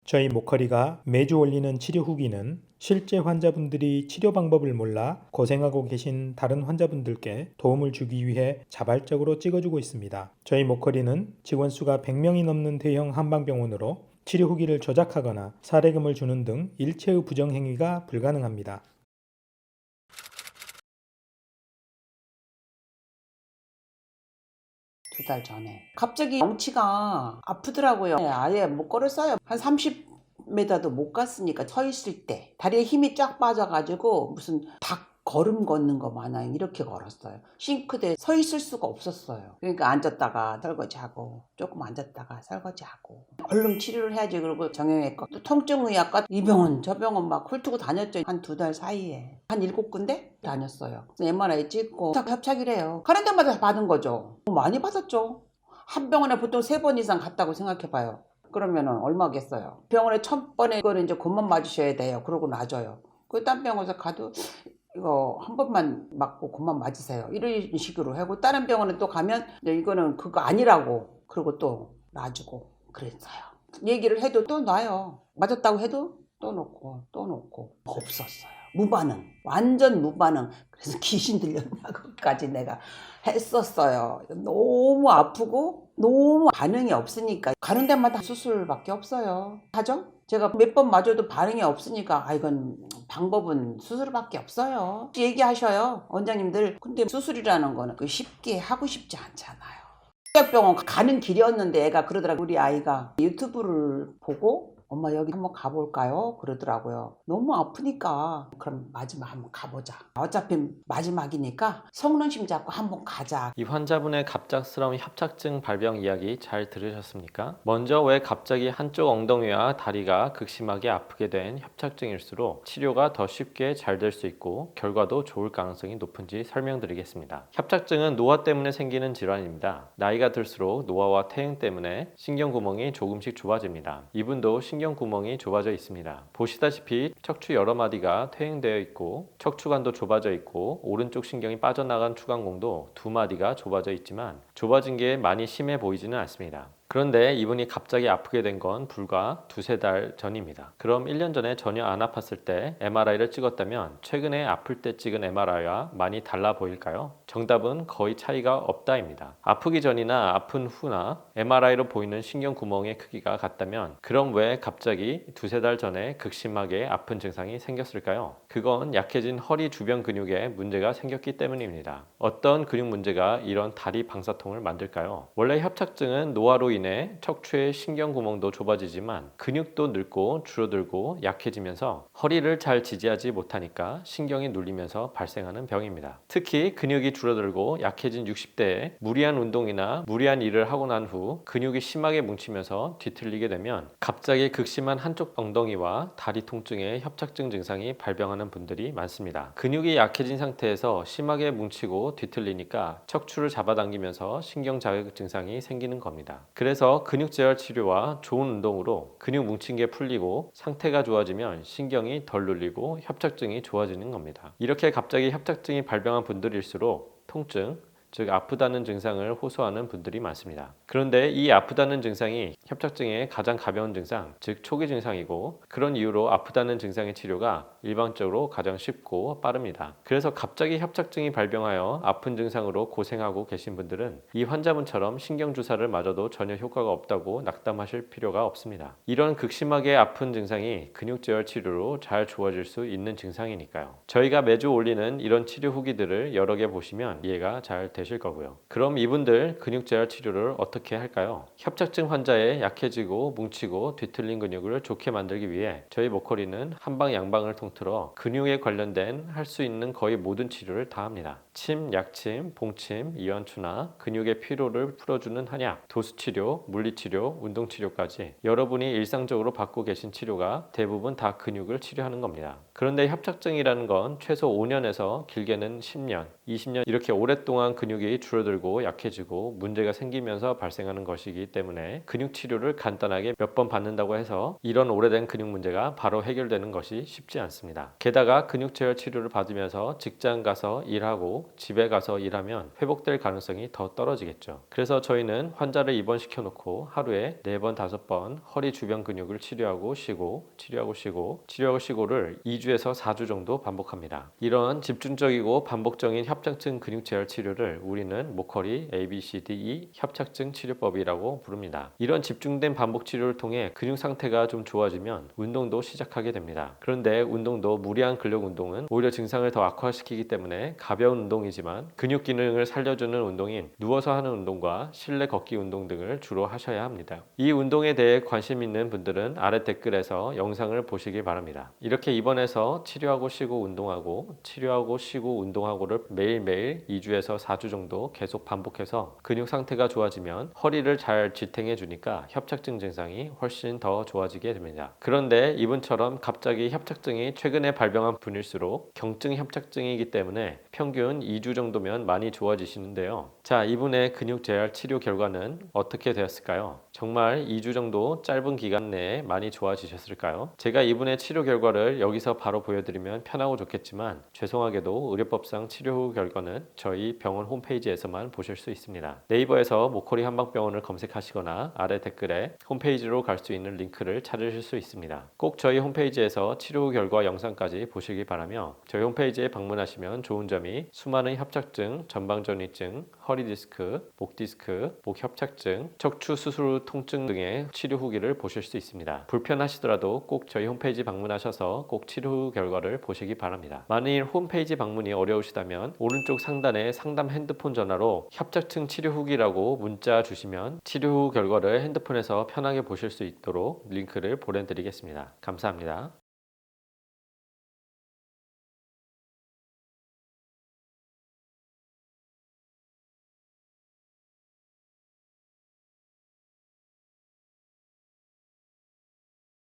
저희 모커리가 매주 올리는 치료 후기는 실제 환자분들이 치료 방법을 몰라 고생하고 계신 다른 환자분들께 도움을 주기 위해 자발적으로 찍어주고 있습니다. 저희 모커리는 직원 수가 100명이 넘는 대형 한방병원으로 치료 후기를 조작하거나 사례금을 주는 등 일체의 부정행위가 불가능합니다. 두 달 전에 갑자기 엉치가 아프더라고요. 아예 못 걸었어요. 한 30m도 못 갔으니까 서 있을 때 다리에 힘이 쫙 빠져가지고 무슨 닭 걸음 걷는 거 마냥 이렇게 걸었어요. 싱크대에 서 있을 수가 없었어요. 그러니까 앉았다가 설거지하고 조금 앉았다가 설거지하고 얼른 치료를 해야지. 그러고 정형외과 또 통증의학과 이 병원 저 병원 막 훑고 다녔죠. 한 두 달 사이에 한 7군데 다녔어요. MRI 찍고 협착이래요. 가는 데마다 다 받은 거죠. 많이 받았죠. 한 병원에 보통 3번 이상 갔다고 생각해봐요. 그러면은 얼마겠어요. 병원에 첫 번에 이거를 이제 곧만 맞으셔야 돼요. 그러고 놔줘요. 그 딴 병원에서 가도 이거 한 번만 맞고 그만 맞으세요. 이런 식으로 하고 다른 병원에 또 가면 이거는 그거 아니라고 그러고 또 놔주고 그랬어요. 얘기를 해도 또 놔요. 맞았다고 해도 또 놓고 없었어요. 무반응, 완전 무반응. 그래서 귀신 들렸다고까지 내가 했었어요. 너무 아프고 너무 반응이 없으니까 가는 데마다 수술밖에 없어요. 하죠? 제가 몇 번 맞아도 반응이 없으니까 이건 방법은 수술밖에 없어요. 얘기하셔요, 원장님들. 근데 수술이라는 거는 쉽게 하고 싶지 않잖아요. 병원 가는 길이었는데 애가 그러더라고요. 우리 아이가 유튜브를 보고 엄마 여기 한번 가볼까요? 그러더라고요. 너무 아프니까 그럼 마지막 한번 가보자. 어차피 마지막이니까 성능심 잡고 한번 가자. 이 환자분의 갑작스러운 협착증 발병 이야기 잘 들으셨습니까? 먼저 왜 갑자기 한쪽 엉덩이와 다리가 극심하게 아프게 된 협착증일수록 치료가 더 쉽게 잘 될 수 있고 결과도 좋을 가능성이 높은지 설명드리겠습니다. 협착증은 노화 때문에 생기는 질환입니다. 나이가 들수록 노화와 퇴행 때문에 신경구멍이 조금씩 좁아집니다. 이분도 신경구멍이 좁아져 있습니다. 보시다시피 척추 여러 마디가 퇴행되어 있고 척추관도 좁아져 있고 오른쪽 신경이 빠져나간 추간공도 2마디가 좁아져 있지만 좁아진 게 많이 심해 보이지는 않습니다. 그런데 이분이 갑자기 아프게 된 건 불과 2~3달 전입니다. 그럼 1년 전에 전혀 안 아팠을 때 MRI를 찍었다면 최근에 아플 때 찍은 MRI와 많이 달라 보일까요? 정답은 거의 차이가 없다입니다. 아프기 전이나 아픈 후나 MRI로 보이는 신경구멍의 크기가 같다면 그럼 왜 갑자기 2~3달 전에 극심하게 아픈 증상이 생겼을까요? 그건 약해진 허리 주변 근육에 문제가 생겼기 때문입니다. 어떤 근육 문제가 이런 다리 방사통을 만들까요? 원래 협착증은 노화로 인해 척추의 신경구멍도 좁아지지만 근육도 늙고 줄어들고 약해지면서 허리를 잘 지지하지 못하니까 신경이 눌리면서 발생하는 병입니다. 특히 근육이 줄어들고 약해진 60대에 무리한 운동이나 무리한 일을 하고 난 후 근육이 심하게 뭉치면서 뒤틀리게 되면 갑자기 극심한 한쪽 엉덩이와 다리 통증의 협착증 증상이 발병하는 분들이 많습니다. 근육이 약해진 상태에서 심하게 뭉치고 뒤틀리니까 척추를 잡아당기면서 신경자극 증상이 생기는 겁니다. 그래서 근육재활 치료와 좋은 운동으로 근육 뭉친 게 풀리고 상태가 좋아지면 신경이 덜 눌리고 협착증이 좋아지는 겁니다. 이렇게 갑자기 협착증이 발병한 분들일수록 통증, 즉 아프다는 증상을 호소하는 분들이 많습니다. 그런데 이 아프다는 증상이 협착증의 가장 가벼운 증상, 즉 초기 증상이고 그런 이유로 아프다는 증상의 치료가 일반적으로 가장 쉽고 빠릅니다. 그래서 갑자기 협착증이 발병하여 아픈 증상으로 고생하고 계신 분들은 이 환자분처럼 신경주사를 맞아도 전혀 효과가 없다고 낙담하실 필요가 없습니다. 이런 극심하게 아픈 증상이 근육재활 치료로 잘 좋아질 수 있는 증상이니까요. 저희가 매주 올리는 이런 치료 후기들을 여러 개 보시면 이해가 잘 되실 거고요. 그럼 이분들 근육재활 치료를 어떻게 할까요? 협착증 환자의 약해지고 뭉치고 뒤틀린 근육을 좋게 만들기 위해 저희 모커리는 한방 양방을 통틀어 근육에 관련된 할 수 있는 거의 모든 치료를 다 합니다. 침, 약침, 봉침, 이완추나 근육의 피로를 풀어주는 한약, 도수치료, 물리치료, 운동치료까지 여러분이 일상적으로 받고 계신 치료가 대부분 다 근육을 치료하는 겁니다. 그런데 협착증이라는 건 최소 5년에서 길게는 10년, 20년 이렇게 오랫동안 근육 근육이 줄어들고 약해지고 문제가 생기면서 발생하는 것이기 때문에 근육 치료를 간단하게 몇 번 받는다고 해서 이런 오래된 근육 문제가 바로 해결되는 것이 쉽지 않습니다. 게다가 근육 재활 치료를 받으면서 직장 가서 일하고 집에 가서 일하면 회복될 가능성이 더 떨어지겠죠. 그래서 저희는 환자를 입원시켜 놓고 하루에 4번, 5번 허리 주변 근육을 치료하고 쉬고 치료하고 쉬고 치료하고 쉬고를 2주에서 4주 정도 반복합니다. 이런 집중적이고 반복적인 협착증 근육 재활 치료를 우리는 모커리 ABCDE 협착증 치료법이라고 부릅니다. 이런 집중된 반복 치료를 통해 근육 상태가 좀 좋아지면 운동도 시작하게 됩니다. 그런데 운동도 무리한 근력 운동은 오히려 증상을 더 악화시키기 때문에 가벼운 운동이지만 근육 기능을 살려주는 운동인 누워서 하는 운동과 실내 걷기 운동 등을 주로 하셔야 합니다. 이 운동에 대해 관심 있는 분들은 아래 댓글에서 영상을 보시기 바랍니다. 이렇게 입원해서 치료하고 쉬고 운동하고 치료하고 쉬고 운동하고를 매일매일 2주에서 4주 정도 계속 반복해서 근육 상태가 좋아지면 허리를 잘 지탱해 주니까 협착증 증상이 훨씬 더 좋아지게 됩니다. 그런데 이분처럼 갑자기 협착증이 최근에 발병한 분일수록 경증 협착증이기 때문에 평균 2주 정도면 많이 좋아지시는데요. 자, 이분의 근육 재활 치료 결과는 어떻게 되었을까요? 정말 2주 정도 짧은 기간 내에 많이 좋아지셨을까요? 제가 이분의 치료 결과를 여기서 바로 보여드리면 편하고 좋겠지만 죄송하게도 의료법상 치료 후 결과는 저희 병원 홈페이지에서만 보실 수 있습니다. 네이버에서 모코리 한방병원을 검색하시거나 아래 댓글에 홈페이지로 갈 수 있는 링크를 찾으실 수 있습니다. 꼭 저희 홈페이지에서 치료 후 결과 영상까지 보시기 바라며 저희 홈페이지에 방문하시면 좋은 점이 수많은 협착증, 전방전이증, 허리 디스크, 목 디스크, 목 협착증, 척추 수술 후 통증 등의 치료 후기를 보실 수 있습니다. 불편하시더라도 꼭 저희 홈페이지 방문하셔서 꼭 치료 후 결과를 보시기 바랍니다. 만일 홈페이지 방문이 어려우시다면 오른쪽 상단에 상담 핸드폰 전화로 협착증 치료 후기라고 문자 주시면 치료 후 결과를 핸드폰에서 편하게 보실 수 있도록 링크를 보내드리겠습니다. 감사합니다.